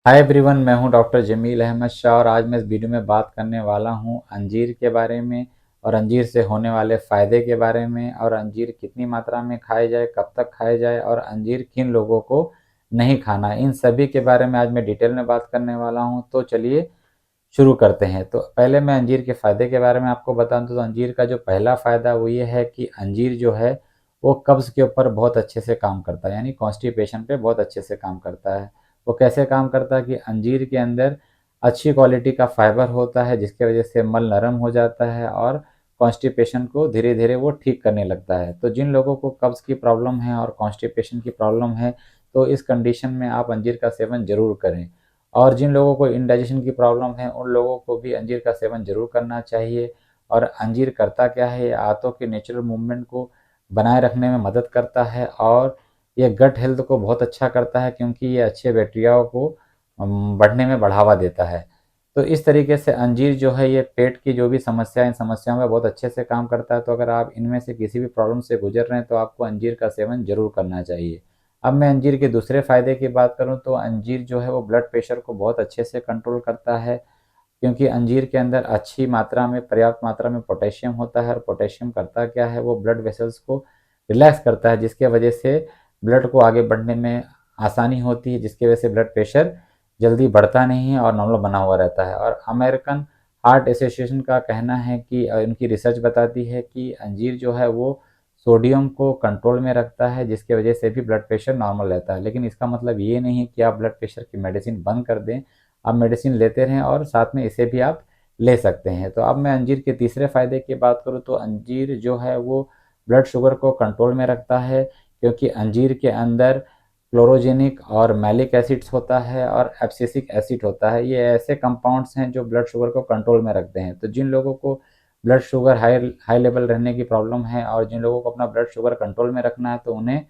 Hi everyone, मैं हूं doctor Jameel Ahmad Shah और आज मैं इस वीडियो में बात करने वाला हूं अंजीर के बारे में और अंजीर से होने वाले फ़ायदे के बारे में और अंजीर कितनी मात्रा में खाए जाए, कब तक खाए जाए और अंजीर किन लोगों को नहीं खाना, इन सभी के बारे में आज मैं डिटेल में बात करने वाला हूं। तो चलिए शुरू करते हैं। तो पहले मैं अंजीर के फ़ायदे के बारे में आपको बता दूं तो अंजीर का जो पहला फ़ायदा वो ये है कि अंजीर जो है वो कब्ज़ के ऊपर बहुत अच्छे से काम करता है, यानी कॉन्स्टिपेशन पे बहुत अच्छे से काम करता है। वो कैसे काम करता है कि अंजीर के अंदर अच्छी क्वालिटी का फाइबर होता है जिसकी वजह से मल नरम हो जाता है और कॉन्स्टिपेशन को धीरे धीरे वो ठीक करने लगता है। तो जिन लोगों को कब्ज़ की प्रॉब्लम है और कॉन्स्टिपेशन की प्रॉब्लम है तो इस कंडीशन में आप अंजीर का सेवन ज़रूर करें। और जिन लोगों को इंडाइजेशन की प्रॉब्लम है उन लोगों को भी अंजीर का सेवन ज़रूर करना चाहिए। और अंजीर करता क्या है, ये आंतों के नेचुरल मूवमेंट को बनाए रखने में मदद करता है और ये गट हेल्थ को बहुत अच्छा करता है क्योंकि ये अच्छे बैक्टीरियाओं को बढ़ने में बढ़ावा देता है। तो इस तरीके से अंजीर जो है ये पेट की जो भी समस्या है, इन समस्याओं में बहुत अच्छे से काम करता है। तो अगर आप इनमें से किसी भी प्रॉब्लम से गुजर रहे हैं तो आपको अंजीर का सेवन ज़रूर करना चाहिए। अब मैं अंजीर के दूसरे फ़ायदे की बात करूं तो अंजीर जो है वो ब्लड प्रेशर को बहुत अच्छे से कंट्रोल करता है क्योंकि अंजीर के अंदर अच्छी मात्रा में, पर्याप्त मात्रा में पोटेशियम होता है और पोटेशियम करता क्या है, वो ब्लड वेसल्स को रिलैक्स करता है जिसके वजह से ब्लड को आगे बढ़ने में आसानी होती है, जिसकी वजह से ब्लड प्रेशर जल्दी बढ़ता नहीं है और नॉर्मल बना हुआ रहता है। और अमेरिकन हार्ट एसोसिएशन का कहना है कि उनकी रिसर्च बताती है कि अंजीर जो है वो सोडियम को कंट्रोल में रखता है जिसकी वजह से भी ब्लड प्रेशर नॉर्मल रहता है। लेकिन इसका मतलब ये नहीं है कि आप ब्लड प्रेशर की मेडिसिन बंद कर दें, आप मेडिसिन लेते रहें और साथ में इसे भी आप ले सकते हैं। तो अब मैं अंजीर के तीसरे फ़ायदे की बात करूँ तो अंजीर जो है वो ब्लड शुगर को कंट्रोल में रखता है क्योंकि अंजीर के अंदर क्लोरोजेनिक और मैलिक एसिड्स होता है और एब्सिसिक एसिड होता है। ये ऐसे कंपाउंड्स हैं जो ब्लड शुगर को कंट्रोल में रखते हैं। तो जिन लोगों को blood sugar high high level रहने की प्रॉब्लम है और जिन लोगों को अपना ब्लड शुगर कंट्रोल में रखना है तो उन्हें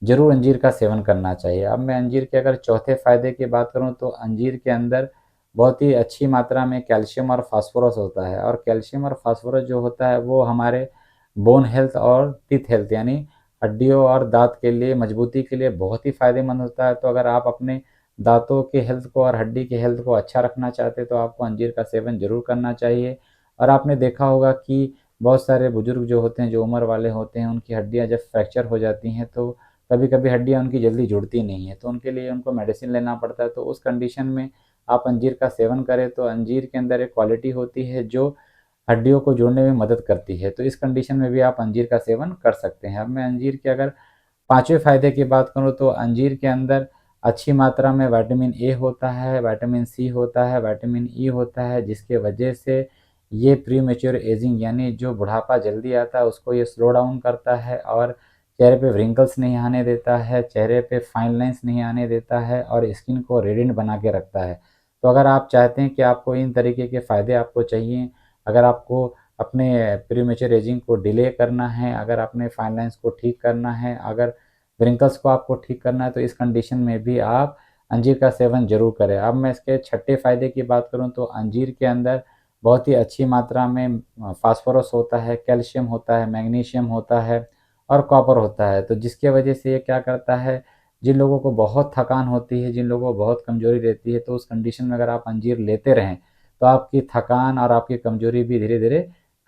ज़रूर अंजीर का सेवन करना चाहिए। अब मैं अंजीर के अगर चौथे फ़ायदे की बात करूँ तो अंजीर के अंदर बहुत ही अच्छी मात्रा में कैल्शियम और फास्फोरस होता है और कैल्शियम और फास्फोरस जो होता है वो हमारे बोन हेल्थ और टीथ हेल्थ यानी हड्डियों और दांत के लिए, मजबूती के लिए बहुत ही फ़ायदेमंद होता है। तो अगर आप अपने दांतों के हेल्थ को और हड्डी के हेल्थ को अच्छा रखना चाहते हैं तो आपको अंजीर का सेवन ज़रूर करना चाहिए। और आपने देखा होगा कि बहुत सारे बुजुर्ग जो होते हैं, जो उम्र वाले होते हैं, उनकी हड्डियाँ जब फ्रैक्चर हो जाती हैं तो कभी कभी हड्डियाँ उनकी जल्दी जुड़ती नहीं है, तो उनके लिए उनको मेडिसिन लेना पड़ता है। तो उस कंडीशन में आप अंजीर का सेवन करें तो अंजीर के अंदर एक क्वालिटी होती है जो हड्डियों को जोड़ने में मदद करती है। तो इस कंडीशन में भी आप अंजीर का सेवन कर सकते हैं। अब मैं अंजीर के अगर पाँचवें फ़ायदे की बात करूँ तो अंजीर के अंदर अच्छी मात्रा में विटामिन ए होता है, विटामिन सी होता है, विटामिन ई होता है जिसके वजह से ये प्रीमेच्योर एजिंग यानी जो बुढ़ापा जल्दी आता है उसको ये स्लो डाउन करता है और चेहरे पे व्रिंकल्स नहीं आने देता है, चेहरे पे फाइन लाइंस नहीं आने देता है और स्किन को रेडिएंट बना के रखता है। तो अगर आप चाहते हैं कि आपको इन तरीके के फ़ायदे आपको चाहिए, अगर आपको अपने प्रीमेच्योर एजिंग को डिले करना है, अगर अपने फाइन लाइंस को ठीक करना है, अगर व्रिंकल्स को आपको ठीक करना है तो इस कंडीशन में भी आप अंजीर का सेवन ज़रूर करें। अब मैं इसके छठे फ़ायदे की बात करूँ तो अंजीर के अंदर बहुत ही अच्छी मात्रा में फास्फोरस होता है, कैल्शियम होता है, मैग्नीशियम होता है और कॉपर होता है। तो जिसकी वजह से ये क्या करता है, जिन लोगों को बहुत थकान होती है, जिन लोगों को बहुत कमज़ोरी रहती है, तो उस कंडीशन में अगर आप अंजीर लेते रहें तो आपकी थकान और आपकी कमज़ोरी भी धीरे धीरे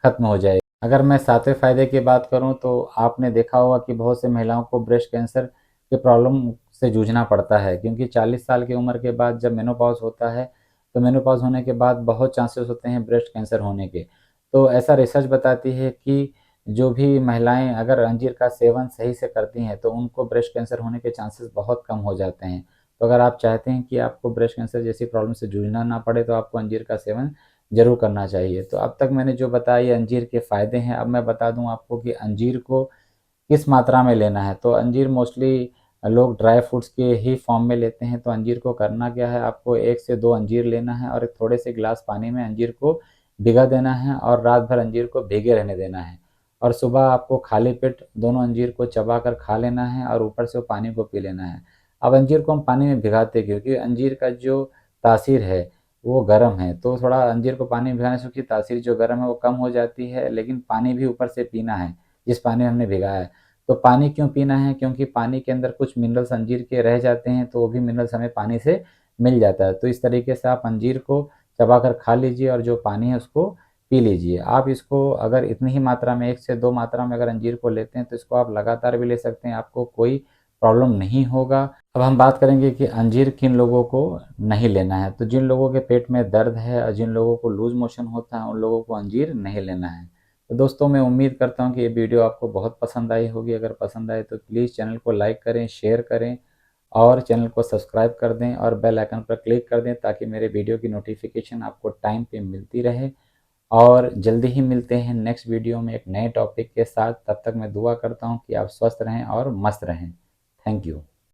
खत्म हो जाएगी। अगर मैं सातवें फ़ायदे की बात करूं तो आपने देखा होगा कि बहुत से महिलाओं को ब्रेस्ट कैंसर के प्रॉब्लम से जूझना पड़ता है क्योंकि 40 साल की उम्र के बाद जब मेनोपॉज होता है तो मेनोपॉज होने के बाद बहुत चांसेस होते हैं ब्रेस्ट कैंसर होने के। तो ऐसा रिसर्च बताती है कि जो भी महिलाएं अगर अंजीर का सेवन सही से करती हैं तो उनको ब्रेस्ट कैंसर होने के चांसेस बहुत कम हो जाते हैं। तो अगर आप चाहते हैं कि आपको ब्रेस्ट कैंसर जैसी प्रॉब्लम से जूझना ना पड़े तो आपको अंजीर का सेवन ज़रूर करना चाहिए। तो अब तक मैंने जो बताया ये अंजीर के फ़ायदे हैं। अब मैं बता दूं आपको कि अंजीर को किस मात्रा में लेना है। तो अंजीर मोस्टली लोग ड्राई फ्रूट्स के ही फॉर्म में लेते हैं। तो अंजीर को करना क्या है, आपको 1 से 2 अंजीर लेना है और एक थोड़े से गिलास पानी में अंजीर को भिगा देना है और रात भर अंजीर को भीगे रहने देना है। और सुबह आपको खाली पेट दोनों अंजीर को चबा कर खा लेना है और ऊपर से वो पानी को पी लेना है। अब अंजीर को हम पानी में भिगाते क्योंकि अंजीर का जो तासीर है वो गर्म है, तो थोड़ा अंजीर को पानी में भिगाने से उसकी तासीर जो गर्म है वो कम हो जाती है, लेकिन पानी भी ऊपर से पीना है जिस पानी में हमने भिगाया है। तो पानी क्यों पीना है, क्योंकि पानी के अंदर कुछ मिनरल्स अंजीर के रह जाते हैं तो वो भी मिनरल्स हमें पानी से मिल जाता है। तो इस तरीके से आप अंजीर को चबाकर खा लीजिए और जो पानी है उसको पी लीजिए। आप इसको अगर इतनी ही मात्रा में 1 से 2 मात्रा में अगर अंजीर को लेते हैं तो इसको आप लगातार भी ले सकते हैं, आपको कोई प्रॉब्लम नहीं होगा। अब हम बात करेंगे कि अंजीर किन लोगों को नहीं लेना है। तो जिन लोगों के पेट में दर्द है और जिन लोगों को लूज़ मोशन होता है उन लोगों को अंजीर नहीं लेना है। तो दोस्तों मैं उम्मीद करता हूँ कि ये वीडियो आपको बहुत पसंद आई होगी। अगर पसंद आए तो प्लीज़ चैनल को लाइक करें, शेयर करें और चैनल को सब्सक्राइब कर दें और बेल आइकन पर क्लिक कर दें ताकि मेरे वीडियो की नोटिफिकेशन आपको टाइम पे मिलती रहे। और जल्दी ही मिलते हैं नेक्स्ट वीडियो में एक नए टॉपिक के साथ। तब तक मैं दुआ करता हूँ कि आप स्वस्थ रहें और मस्त रहें। Thank you.